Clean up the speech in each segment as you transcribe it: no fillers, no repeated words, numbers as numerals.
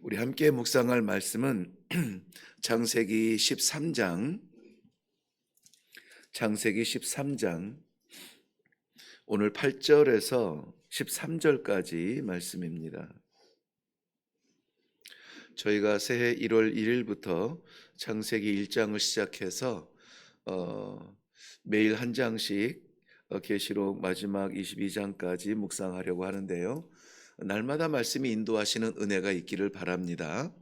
우리 함께 묵상할 말씀은 창세기 13장, 창세기 13장 오늘 8절에서 13절까지 말씀입니다. 저희가 새해 1월 1일부터 창세기 1장을 시작해서 매일 한 장씩 계시록 마지막 22장까지 묵상하려고 하는데요. 날마다 말씀이 인도하시는 은혜가 있기를 바랍니다.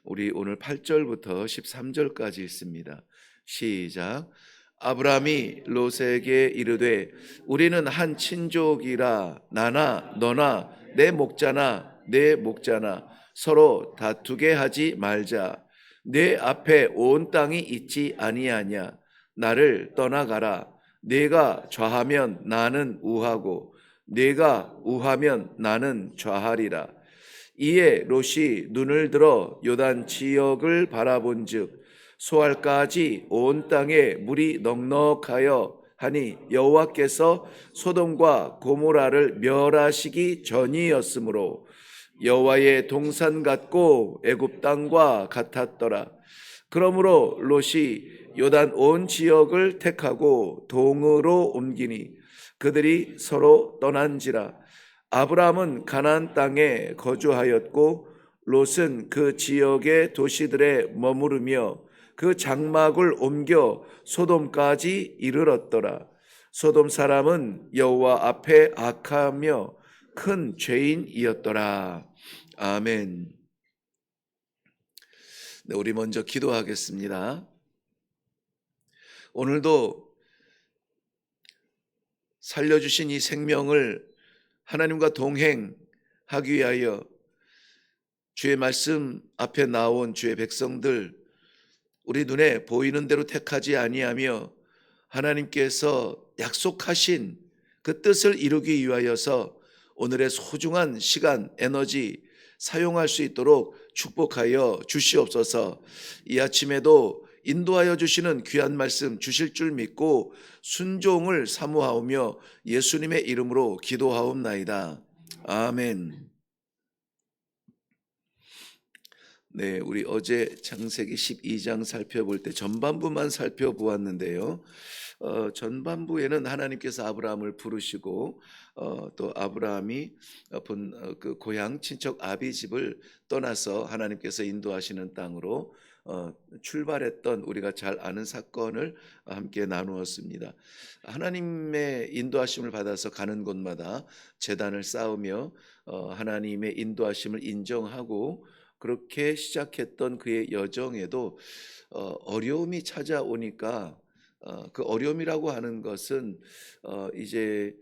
우리 오늘 8절부터 13절까지 읽습니다. 시작. 아브라함이 롯에게 이르되 우리는 한 친족이라 나나 너나 내 목자나 내 목자나 서로 다투게 하지 말자. 내 앞에 온 땅이 있지 아니하냐. 나를 떠나가라. 네가 좌하면 나는 우하고 네가 우하면 나는 좌하리라. 이에 롯이 눈을 들어 요단 지역을 바라본즉 소알까지 온 땅에 물이 넉넉하여 하니 여호와께서 소돔과 고모라를 멸하시기 전이었으므로 여호와의 동산 같고 애굽 땅과 같았더라. 그러므로 롯이 요단 온 지역을 택하고 동으로 옮기니 그들이 서로 떠난지라. 아브라함은 가나안 땅에 거주하였고 롯은 그 지역의 도시들에 머무르며 그 장막을 옮겨 소돔까지 이르렀더라. 소돔 사람은 여호와 앞에 악하며 큰 죄인이었더라. 아멘. 네, 우리 먼저 기도하겠습니다. 오늘도 살려주신 이 생명을 하나님과 동행하기 위하여 주의 말씀 앞에 나온 주의 백성들, 우리 눈에 보이는 대로 택하지 아니하며 하나님께서 약속하신 그 뜻을 이루기 위하여서 오늘의 소중한 시간, 에너지 사용할 수 있도록 축복하여 주시옵소서. 이 아침에도 인도하여 주시는 귀한 말씀 주실 줄 믿고 순종을 사모하오며 예수님의 이름으로 기도하옵나이다. 아멘. 네, 우리 어제 창세기 12장 살펴볼 때 전반부만 살펴보았는데요. 전반부에는 하나님께서 아브라함을 부르시고 또 아브라함이 그 고향 친척 아비 집을 떠나서 하나님께서 인도하시는 땅으로 출발했던 우리가 잘 아는 사건을 함께 나누었습니다. 하나님의 인도하심을 받아서 가는 곳마다 제단을 쌓으며 하나님의 인도하심을 인정하고 그렇게 시작했던 그의 여정에도 어려움이 찾아오니까 그 어려움이라고 하는 것은 이제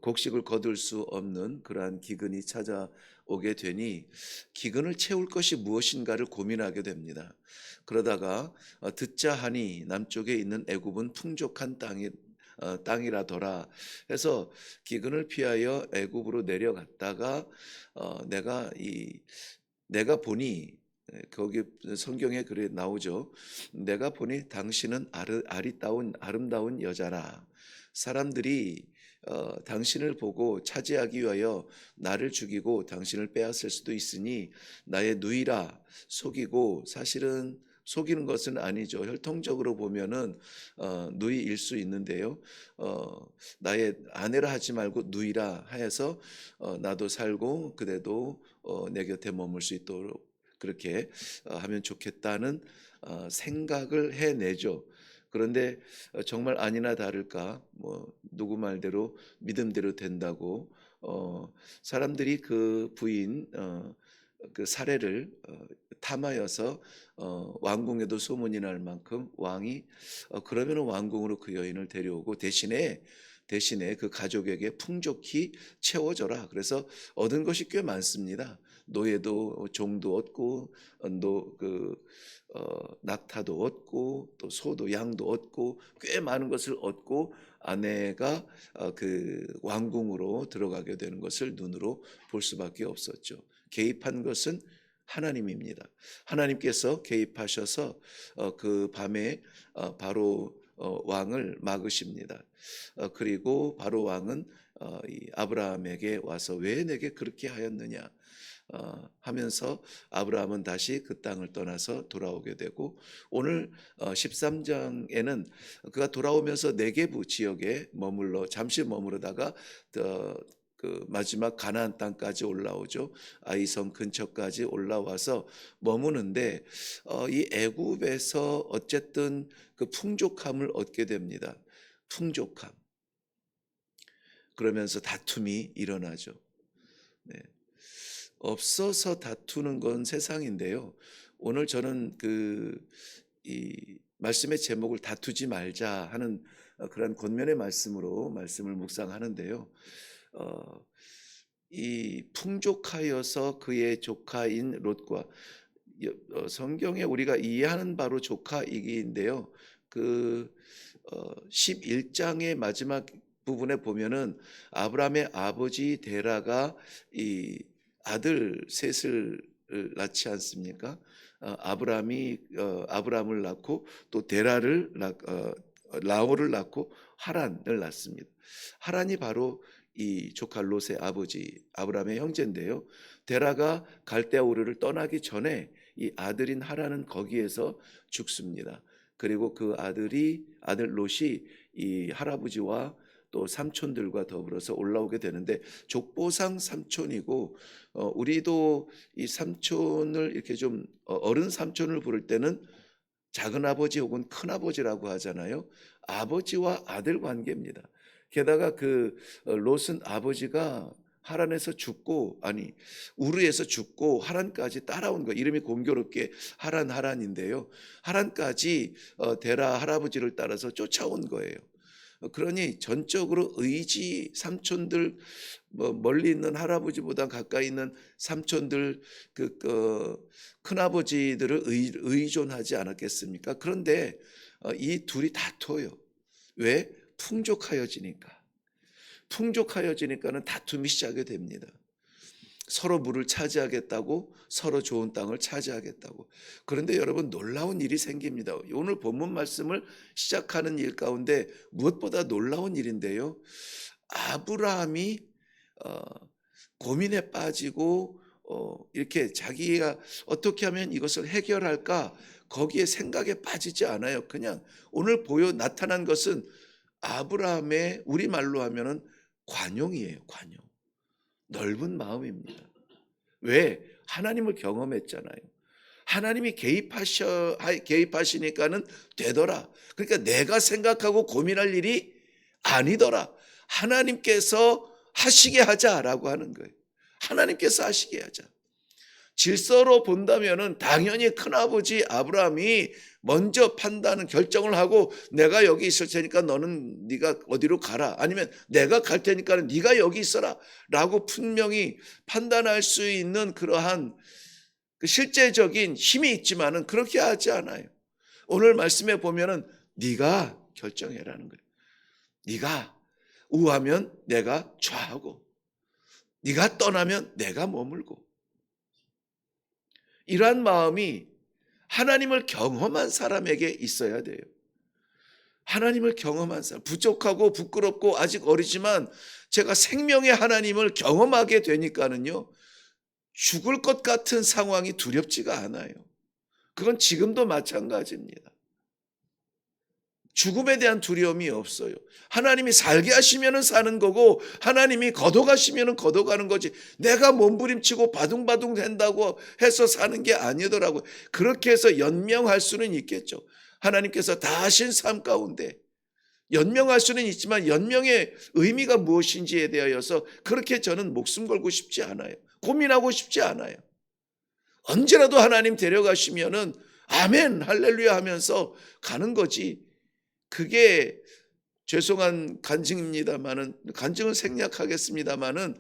곡식을 거둘 수 없는 그러한 기근이 찾아오게 되니 기근을 채울 것이 무엇인가를 고민하게 됩니다. 그러다가 듣자 하니 남쪽에 있는 애굽은 풍족한 땅이라더라 해서 기근을 피하여 애굽으로 내려갔다가 내가 보니 거기 성경에 그래 나오죠. 내가 보니 당신은 아름다운 여자라. 사람들이 당신을 보고 차지하기 위하여 나를 죽이고 당신을 빼앗을 수도 있으니 나의 누이라. 속이고 사실은 속이는 것은 아니죠. 혈통적으로 보면은 누이일 수 있는데요. 나의 아내라 하지 말고 누이라 하여서 나도 살고 그대도 내 곁에 머물 수 있도록 그렇게 하면 좋겠다는 생각을 해내죠. 그런데 정말 아니나 다를까 누구 말대로 믿음대로 된다고 사람들이 그 부인 그 사례를 탐하여서 왕궁에도 소문이 날 만큼 왕이 그러면 왕궁으로 그 여인을 데려오고 대신에 그 가족에게 풍족히 채워줘라. 그래서 얻은 것이 꽤 많습니다. 노예도 종도 얻고 낙타도 얻고 또 소도 양도 얻고 꽤 많은 것을 얻고 아내가 그 왕궁으로 들어가게 되는 것을 눈으로 볼 수밖에 없었죠. 개입한 것은 하나님입니다. 하나님께서 개입하셔서 그 밤에 바로 왕을 막으십니다. 그리고 바로 왕은 이 아브라함에게 와서 왜 내게 그렇게 하였느냐? 하면서 아브라함은 다시 그 땅을 떠나서 돌아오게 되고, 오늘 13장에는 그가 돌아오면서 네게부 지역에 잠시 머무르다가 그 마지막 가나안 땅까지 올라오죠. 아이성 근처까지 올라와서 머무는데, 이 애굽에서 어쨌든 그 풍족함을 얻게 됩니다. 풍족함. 그러면서 다툼이 일어나죠. 네. 없어서 다투는 건 세상인데요. 오늘 저는 이 말씀의 제목을 다투지 말자 하는 그런 권면의 말씀으로 말씀을 묵상하는데요. 어, 이 풍족하여서 그의 조카인 롯과 성경에 우리가 이해하는 바로 조카이기인데요. 그 11장의 마지막 부분에 보면은 아브라함의 아버지 데라가 이 아들 셋을 낳지 않습니까? 아브라함을 낳고 또 라오를 낳고 하란을 낳습니다. 하란이 바로 이 조카 롯의 아버지 아브라함의 형제인데요. 데라가 갈대아 우르를 떠나기 전에 이 아들인 하란은 거기에서 죽습니다. 그리고 그 아들 롯이 이 할아버지와 또 삼촌들과 더불어서 올라오게 되는데, 족보상 삼촌이고, 우리도 이 삼촌을 이렇게 좀 어른 삼촌을 부를 때는 작은 아버지 혹은 큰 아버지라고 하잖아요. 아버지와 아들 관계입니다. 게다가 롯은 아버지가 하란에서 죽고, 우르에서 죽고 하란까지 따라온 거예요. 이름이 공교롭게 하란인데요. 하란까지 데라 할아버지를 따라서 쫓아온 거예요. 그러니 전적으로 삼촌들, 멀리 있는 할아버지보다 가까이 있는 삼촌들, 큰아버지들을 의존하지 않았겠습니까? 그런데 이 둘이 다퉈요. 왜? 풍족하여지니까는 다툼이 시작이 됩니다. 서로 물을 차지하겠다고, 서로 좋은 땅을 차지하겠다고. 그런데 여러분, 놀라운 일이 생깁니다. 오늘 본문 말씀을 시작하는 일 가운데 무엇보다 놀라운 일인데요. 아브라함이 고민에 빠지고 이렇게 자기가 어떻게 하면 이것을 해결할까, 거기에 생각에 빠지지 않아요. 그냥 오늘 나타난 것은 아브라함의, 우리말로 하면은 관용이에요. 관용. 넓은 마음입니다. 왜? 하나님을 경험했잖아요. 하나님이 개입하시니까는 되더라. 그러니까 내가 생각하고 고민할 일이 아니더라. 하나님께서 하시게 하자라고 하는 거예요. 하나님께서 하시게 하자. 질서로 본다면은 당연히 큰아버지 아브라함이 먼저 판단은 결정을 하고, 내가 여기 있을 테니까 네가 어디로 가라, 아니면 내가 갈 테니까 네가 여기 있어라 라고 분명히 판단할 수 있는 그러한 실제적인 힘이 있지만은 그렇게 하지 않아요. 오늘 말씀에 보면은 네가 결정해라는 거예요. 네가 우하면 내가 좌하고, 네가 떠나면 내가 머물고. 이러한 마음이 하나님을 경험한 사람에게 있어야 돼요. 하나님을 경험한 사람, 부족하고 부끄럽고 아직 어리지만 제가 생명의 하나님을 경험하게 되니까는요, 죽을 것 같은 상황이 두렵지가 않아요. 그건 지금도 마찬가지입니다. 죽음에 대한 두려움이 없어요. 하나님이 살게 하시면 사는 거고, 하나님이 걷어가시면 걷어가는 거지, 내가 몸부림치고 바둥바둥 된다고 해서 사는 게 아니더라고요. 그렇게 해서 연명할 수는 있겠죠. 하나님께서 다 하신 삶 가운데 연명할 수는 있지만, 연명의 의미가 무엇인지에 대하여서 그렇게 저는 목숨 걸고 싶지 않아요. 고민하고 싶지 않아요. 언제라도 하나님 데려가시면은 아멘 할렐루야 하면서 가는 거지. 그게 죄송한 간증입니다만은, 간증을 생략하겠습니다만은,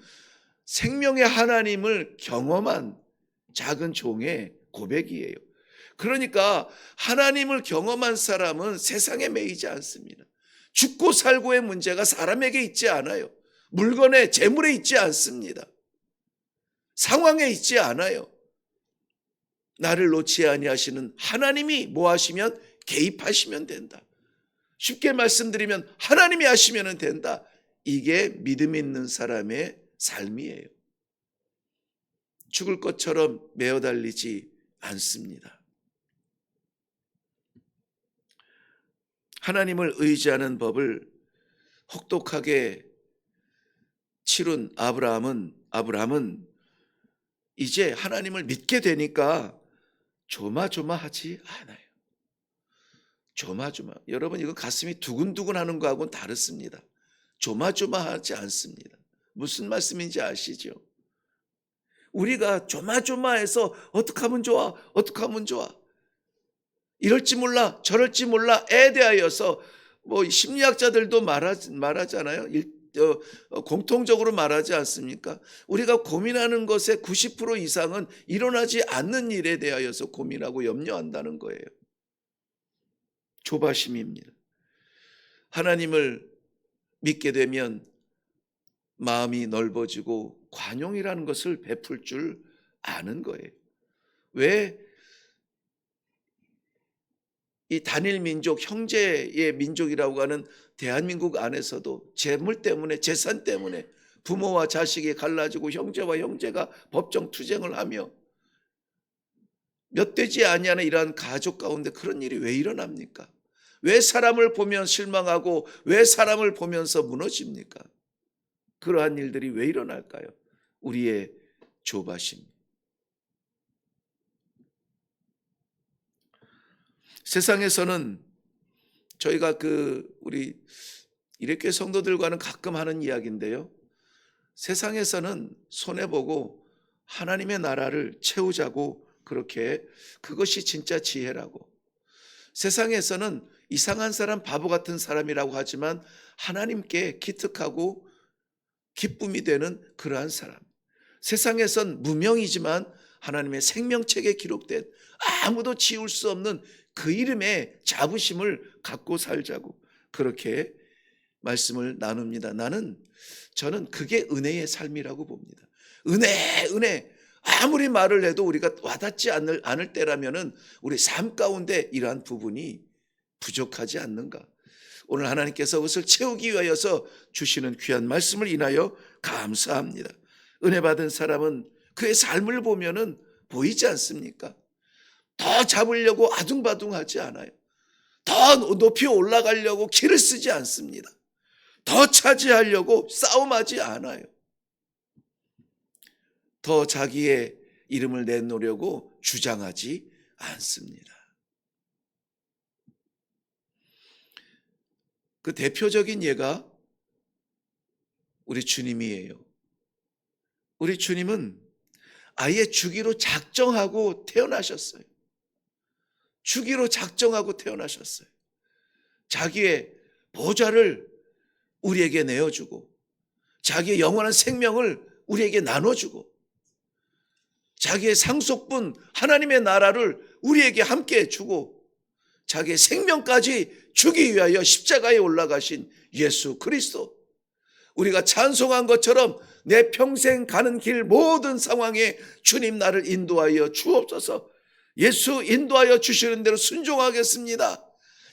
생명의 하나님을 경험한 작은 종의 고백이에요. 그러니까 하나님을 경험한 사람은 세상에 매이지 않습니다. 죽고 살고의 문제가 사람에게 있지 않아요. 물건에, 재물에 있지 않습니다. 상황에 있지 않아요. 나를 놓지 아니하시는 하나님이 뭐 하시면 개입하시면 된다. 쉽게 말씀드리면 하나님이 하시면 된다. 이게 믿음 있는 사람의 삶이에요. 죽을 것처럼 매어 달리지 않습니다. 하나님을 의지하는 법을 혹독하게 치룬 아브라함은 이제 하나님을 믿게 되니까 조마조마하지 않아요. 조마조마. 여러분, 이거 가슴이 두근두근 하는 거하고는 다릅니다. 조마조마하지 않습니다. 무슨 말씀인지 아시죠? 우리가 조마조마해서 어떻게 하면 좋아? 어떻게 하면 좋아? 이럴지 몰라, 저럴지 몰라에 대하여서 뭐 심리학자들도 말하잖아요. 공통적으로 말하지 않습니까? 우리가 고민하는 것의 90% 이상은 일어나지 않는 일에 대하여서 고민하고 염려한다는 거예요. 조바심입니다. 하나님을 믿게 되면 마음이 넓어지고 관용이라는 것을 베풀 줄 아는 거예요. 왜 이 단일 민족, 형제의 민족이라고 하는 대한민국 안에서도 재물 때문에, 재산 때문에 부모와 자식이 갈라지고 형제와 형제가 법정 투쟁을 하며 몇 되지 아니하는 이러한 가족 가운데 그런 일이 왜 일어납니까? 왜 사람을 보면 실망하고 왜 사람을 보면서 무너집니까? 그러한 일들이 왜 일어날까요? 우리의 조바심. 세상에서는 저희가 우리 이렇게 성도들과는 가끔 하는 이야기인데요. 세상에서는 손해보고 하나님의 나라를 채우자고 그렇게 그것이 진짜 지혜라고. 세상에서는 이상한 사람, 바보 같은 사람이라고 하지만 하나님께 기특하고 기쁨이 되는 그러한 사람. 세상에선 무명이지만 하나님의 생명책에 기록된 아무도 지울 수 없는 그 이름의 자부심을 갖고 살자고 그렇게 말씀을 나눕니다. 저는 그게 은혜의 삶이라고 봅니다. 은혜. 아무리 말을 해도 우리가 와닿지 않을 때라면은 우리 삶 가운데 이러한 부분이 부족하지 않는가. 오늘 하나님께서 그것을 채우기 위하여서 주시는 귀한 말씀을 인하여 감사합니다. 은혜 받은 사람은 그의 삶을 보면은 보이지 않습니까? 더 잡으려고 아둥바둥하지 않아요. 더 높이 올라가려고 길을 쓰지 않습니다. 더 차지하려고 싸움하지 않아요. 더 자기의 이름을 내놓으려고 주장하지 않습니다. 그 대표적인 예가 우리 주님이에요. 우리 주님은 아예 주기로 작정하고 태어나셨어요. 주기로 작정하고 태어나셨어요. 자기의 보좌를 우리에게 내어주고 자기의 영원한 생명을 우리에게 나눠주고 자기의 상속분 하나님의 나라를 우리에게 함께 주고 자기의 생명까지 주기 위하여 십자가에 올라가신 예수 그리스도. 우리가 찬송한 것처럼 내 평생 가는 길 모든 상황에 주님 나를 인도하여 주옵소서. 예수 인도하여 주시는 대로 순종하겠습니다.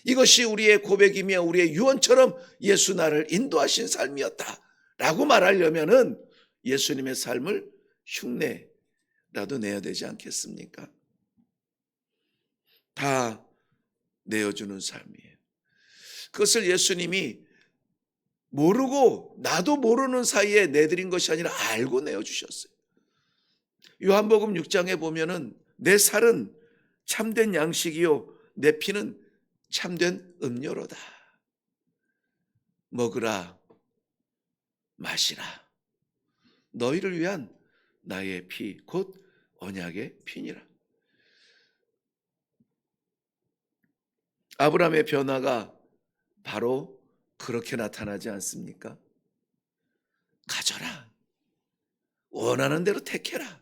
이것이 우리의 고백이며 우리의 유언처럼 예수 나를 인도하신 삶이었다 라고 말하려면은 예수님의 삶을 흉내라도 내야 되지 않겠습니까? 다 내어주는 삶이에요. 그것을 예수님이 모르고 나도 모르는 사이에 내드린 것이 아니라 알고 내어주셨어요. 요한복음 6장에 보면은 내 살은 참된 양식이요 내 피는 참된 음료로다. 먹으라 마시라. 너희를 위한 나의 피 곧 언약의 피니라. 아브라함의 변화가 바로 그렇게 나타나지 않습니까? 가져라. 원하는 대로 택해라.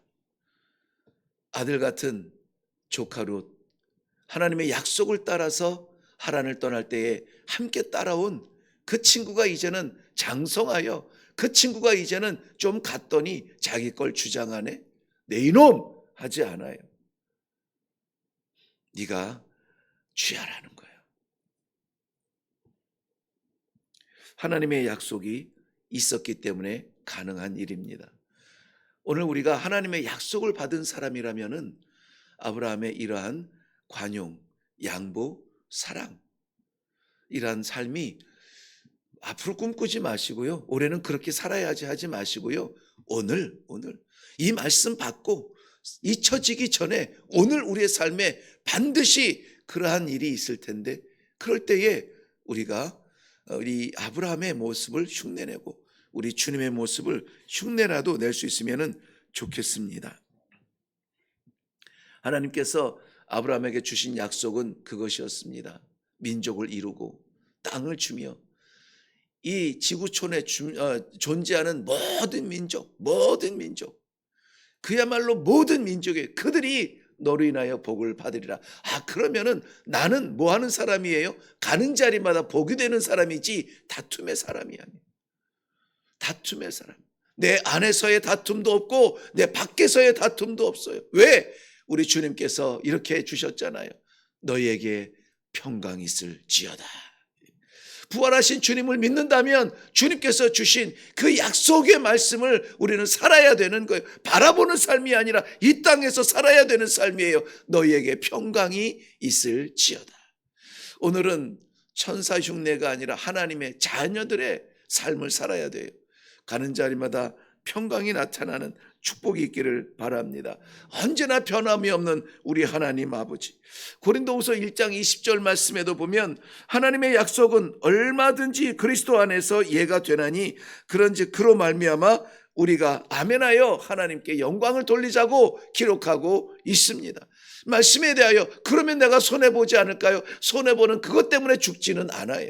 아들 같은 조카 롯, 하나님의 약속을 따라서 하란을 떠날 때에 함께 따라온 그 친구가 이제는 장성하여 그 친구가 이제는 좀 갔더니 자기 걸 주장하네. 내 이놈 하지 않아요. 네가 취하라는 거예요. 하나님의 약속이 있었기 때문에 가능한 일입니다. 오늘 우리가 하나님의 약속을 받은 사람이라면은 아브라함의 이러한 관용, 양보, 사랑, 이러한 삶이 앞으로 꿈꾸지 마시고요. 올해는 그렇게 살아야지 하지 마시고요. 오늘 이 말씀 받고 잊혀지기 전에 오늘 우리의 삶에 반드시 그러한 일이 있을 텐데, 그럴 때에 우리가 우리 아브라함의 모습을 흉내내고 우리 주님의 모습을 흉내라도 낼 수 있으면 좋겠습니다. 하나님께서 아브라함에게 주신 약속은 그것이었습니다. 민족을 이루고 땅을 주며 이 지구촌에 존재하는 모든 민족, 그야말로 모든 민족에 그들이 너로 인하여 복을 받으리라. 그러면은 나는 뭐 하는 사람이에요? 가는 자리마다 복이 되는 사람이지 다툼의 사람이 아니에요. 다툼의 사람. 내 안에서의 다툼도 없고 내 밖에서의 다툼도 없어요. 왜? 우리 주님께서 이렇게 해주셨잖아요. 너희에게 평강이 있을지어다. 부활하신 주님을 믿는다면 주님께서 주신 그 약속의 말씀을 우리는 살아야 되는 거예요. 바라보는 삶이 아니라 이 땅에서 살아야 되는 삶이에요. 너희에게 평강이 있을지어다. 오늘은 천사 흉내가 아니라 하나님의 자녀들의 삶을 살아야 돼요. 가는 자리마다 평강이 나타나는 축복이 있기를 바랍니다. 언제나 변함이 없는 우리 하나님 아버지. 고린도후서 1장 20절 말씀에도 보면 하나님의 약속은 얼마든지 그리스도 안에서 이해가 되나니 그런즉 그로 말미암아 우리가 아멘하여 하나님께 영광을 돌리자고 기록하고 있습니다. 말씀에 대하여 그러면 내가 손해보지 않을까요? 손해보는 그것 때문에 죽지는 않아요.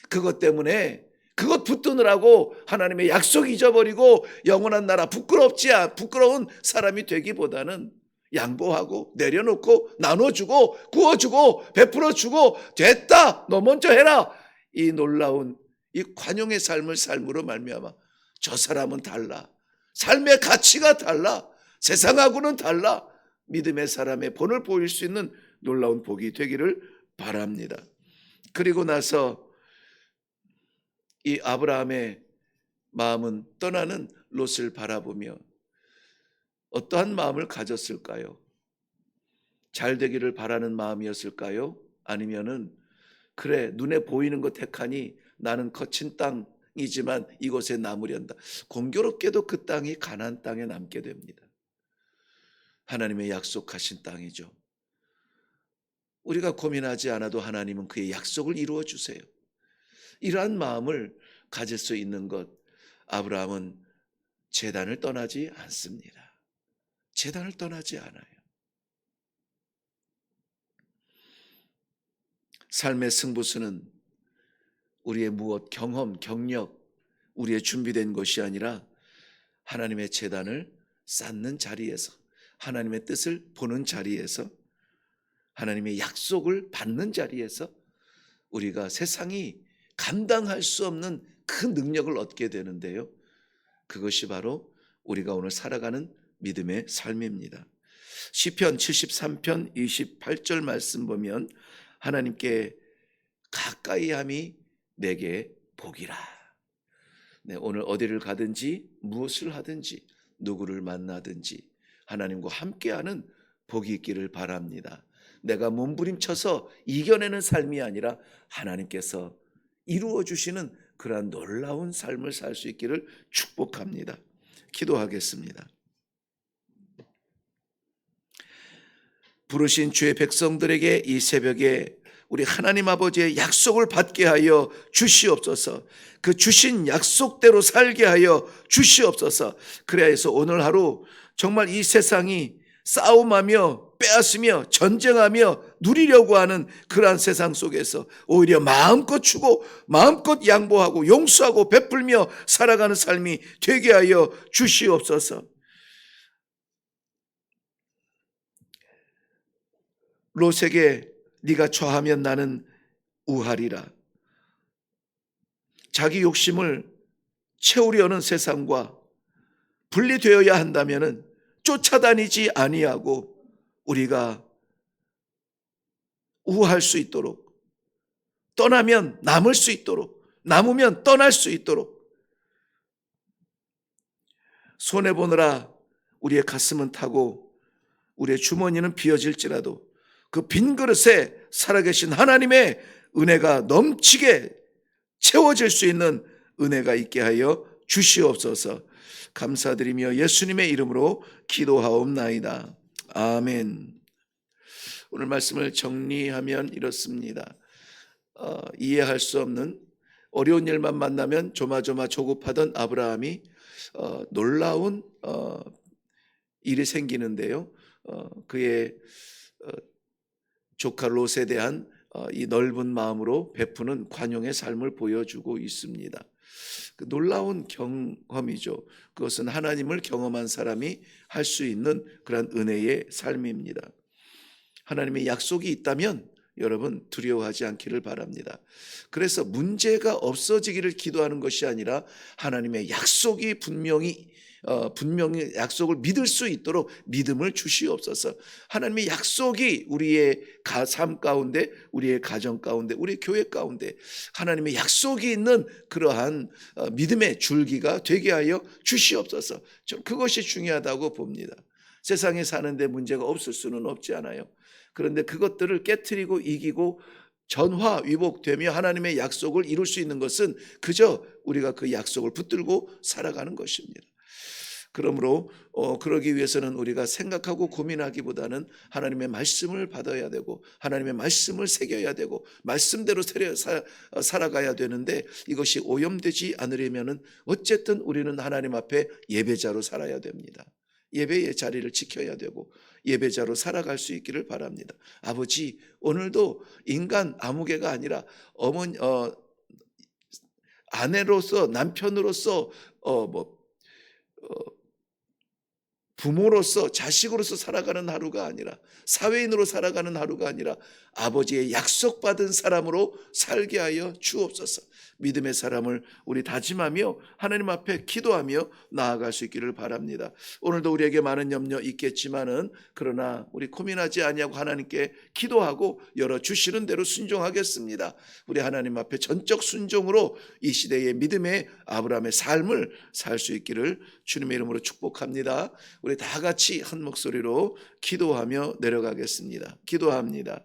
그것 때문에 그것 붙드느라고 하나님의 약속 잊어버리고 영원한 나라 부끄러운 사람이 되기보다는 양보하고 내려놓고 나눠주고 구워주고 베풀어주고 됐다 너 먼저 해라, 이 놀라운 이 관용의 삶을 삶으로 말미암아 저 사람은 달라, 삶의 가치가 달라, 세상하고는 달라, 믿음의 사람의 본을 보일 수 있는 놀라운 복이 되기를 바랍니다. 그리고 나서 이 아브라함의 마음은 떠나는 롯을 바라보며 어떠한 마음을 가졌을까요? 잘 되기를 바라는 마음이었을까요? 아니면은 그래 눈에 보이는 것 택하니 나는 거친 땅이지만 이곳에 남으련다. 공교롭게도 그 땅이 가나안 땅에 남게 됩니다. 하나님의 약속하신 땅이죠. 우리가 고민하지 않아도 하나님은 그의 약속을 이루어 주세요. 이러한 마음을 가질 수 있는 것, 아브라함은 제단을 떠나지 않습니다. 제단을 떠나지 않아요. 삶의 승부수는 우리의 무엇, 경험, 경력, 우리의 준비된 것이 아니라 하나님의 제단을 쌓는 자리에서, 하나님의 뜻을 보는 자리에서, 하나님의 약속을 받는 자리에서 우리가 세상이 감당할 수 없는 그 능력을 얻게 되는데요. 그것이 바로 우리가 오늘 살아가는 믿음의 삶입니다. 시편 73편 28절 말씀 보면 하나님께 가까이함이 내게 복이라. 네, 오늘 어디를 가든지 무엇을 하든지 누구를 만나든지 하나님과 함께하는 복이 있기를 바랍니다. 내가 몸부림쳐서 이겨내는 삶이 아니라 하나님께서 이루어 주시는 그러한 놀라운 삶을 살 수 있기를 축복합니다. 기도하겠습니다. 부르신 주의 백성들에게 이 새벽에 우리 하나님 아버지의 약속을 받게 하여 주시옵소서. 그 주신 약속대로 살게 하여 주시옵소서. 그래야 해서 오늘 하루 정말 이 세상이 싸움하며 빼앗으며 전쟁하며 누리려고 하는 그러한 세상 속에서 오히려 마음껏 주고 마음껏 양보하고 용서하고 베풀며 살아가는 삶이 되게 하여 주시옵소서. 롯에게 네가 처하면 나는 우하리라. 자기 욕심을 채우려는 세상과 분리되어야 한다면은 쫓아다니지 아니하고 우리가 우할 수 있도록, 떠나면 남을 수 있도록, 남으면 떠날 수 있도록 손해보느라 우리의 가슴은 타고 우리의 주머니는 비어질지라도 그 빈 그릇에 살아계신 하나님의 은혜가 넘치게 채워질 수 있는 은혜가 있게 하여 주시옵소서. 감사드리며 예수님의 이름으로 기도하옵나이다. 아멘. 오늘 말씀을 정리하면 이렇습니다. 이해할 수 없는 어려운 일만 만나면 조마조마 조급하던 아브라함이 놀라운 일이 생기는데요. 그의 조카 롯에 대한 이 넓은 마음으로 베푸는 관용의 삶을 보여주고 있습니다. 그 놀라운 경험이죠. 그것은 하나님을 경험한 사람이 할 수 있는 그런 은혜의 삶입니다. 하나님의 약속이 있다면 여러분 두려워하지 않기를 바랍니다. 그래서 문제가 없어지기를 기도하는 것이 아니라 하나님의 약속이 분명히 약속을 믿을 수 있도록 믿음을 주시옵소서. 하나님의 약속이 우리의 삶 가운데, 우리의 가정 가운데, 우리의 교회 가운데 하나님의 약속이 있는 그러한 믿음의 줄기가 되게 하여 주시옵소서. 좀 그것이 중요하다고 봅니다. 세상에 사는데 문제가 없을 수는 없지 않아요. 그런데 그것들을 깨트리고 이기고 전화위복되며 하나님의 약속을 이룰 수 있는 것은 그저 우리가 그 약속을 붙들고 살아가는 것입니다. 그러므로 그러기 위해서는 우리가 생각하고 고민하기보다는 하나님의 말씀을 받아야 되고 하나님의 말씀을 새겨야 되고 말씀대로 살아가야 되는데 이것이 오염되지 않으려면 어쨌든 우리는 하나님 앞에 예배자로 살아야 됩니다. 예배의 자리를 지켜야 되고 예배자로 살아갈 수 있기를 바랍니다. 아버지, 오늘도 인간 아무개가 아니라 아내로서, 남편으로서, 부모로서, 자식으로서 살아가는 하루가 아니라, 사회인으로 살아가는 하루가 아니라 아버지의 약속받은 사람으로 살게 하여 주옵소서. 믿음의 사람을 우리 다짐하며 하나님 앞에 기도하며 나아갈 수 있기를 바랍니다. 오늘도 우리에게 많은 염려 있겠지만은 그러나 우리 고민하지 아니하고 하나님께 기도하고 열어주시는 대로 순종하겠습니다. 우리 하나님 앞에 전적 순종으로 이 시대의 믿음의 아브라함의 삶을 살 수 있기를 주님의 이름으로 축복합니다. 우리 다 같이 한 목소리로 기도하며 내려가겠습니다. 기도합니다.